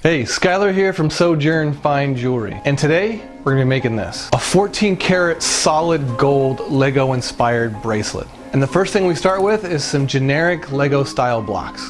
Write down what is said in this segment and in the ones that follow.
Hey, Skylar here from Sojourn Fine Jewelry, and today we're gonna be making this. A 14 karat solid gold Lego inspired bracelet. And the first thing we start with is some generic Lego style blocks.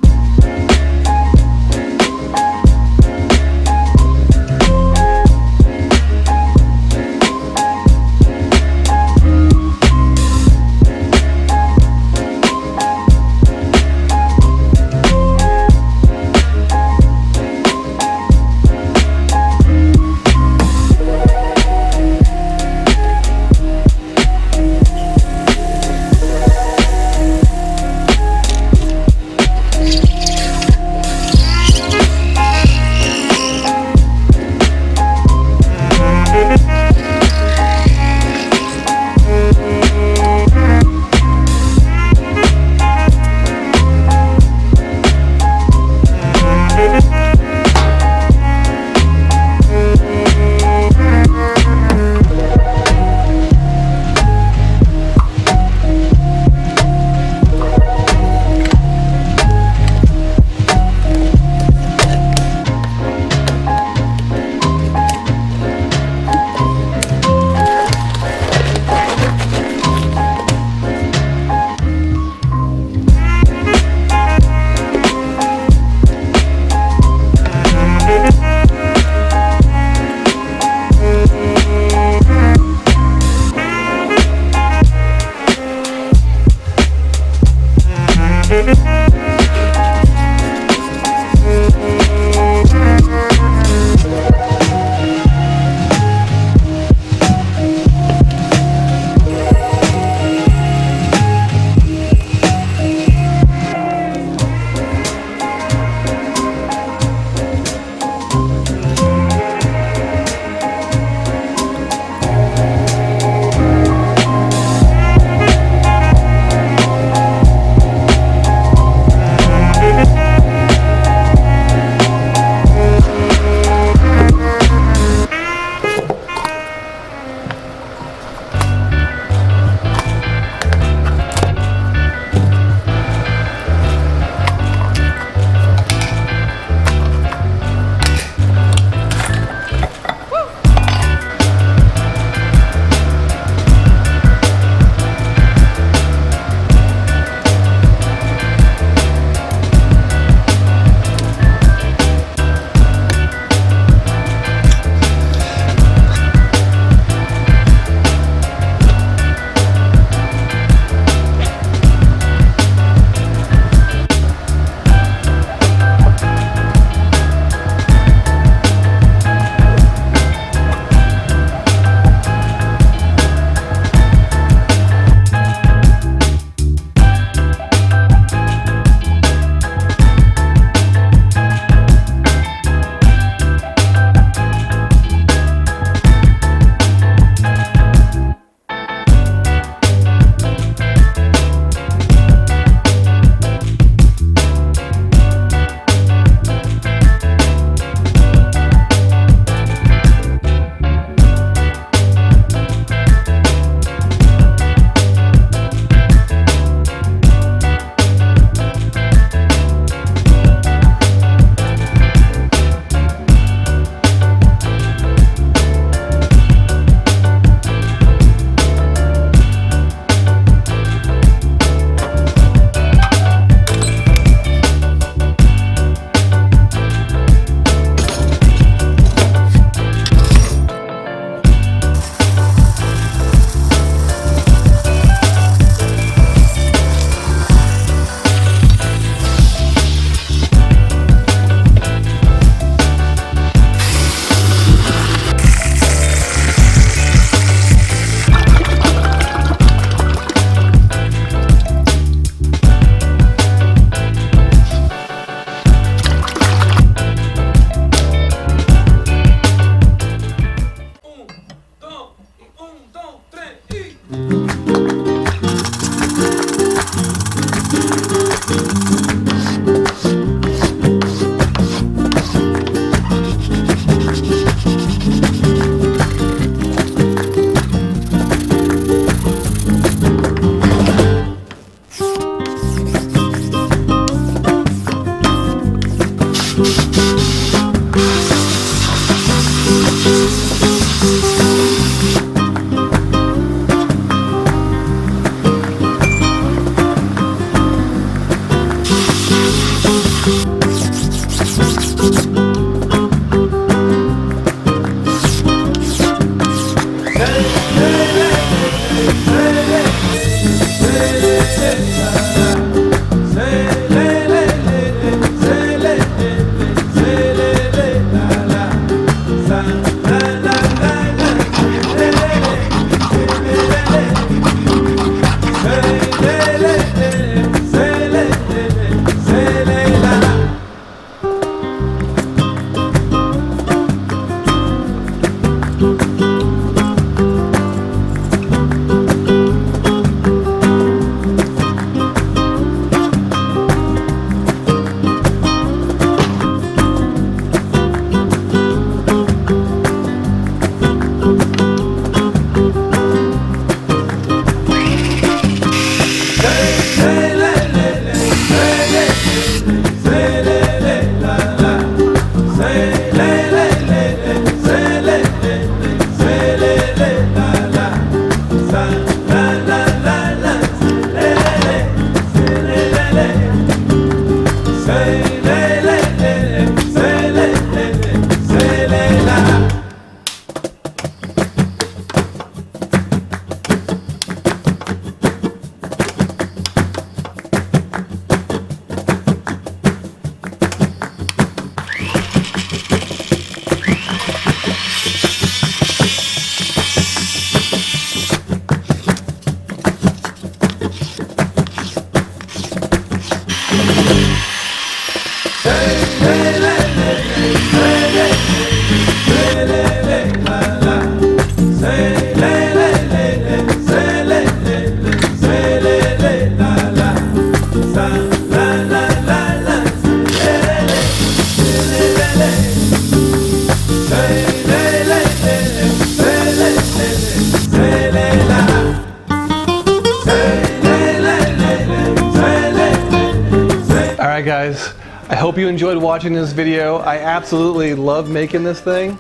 Alright guys, I hope you enjoyed watching this video. I absolutely love making this thing.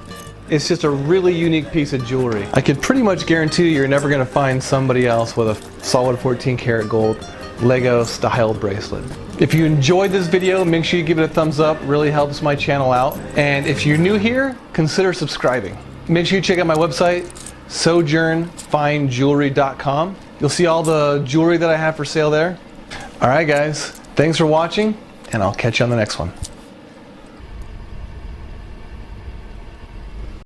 It's just a really unique piece of jewelry. I could pretty much guarantee you're never going to find somebody else with a solid 14 karat gold Lego style bracelet. If you enjoyed this video, make sure you give it a thumbs up. It really helps my channel out. And if you're new here, consider subscribing. Make sure you check out my website, sojournfinejewelry.com. You'll see all the jewelry that I have for sale there. Alright guys, thanks for watching, and I'll catch you on the next one.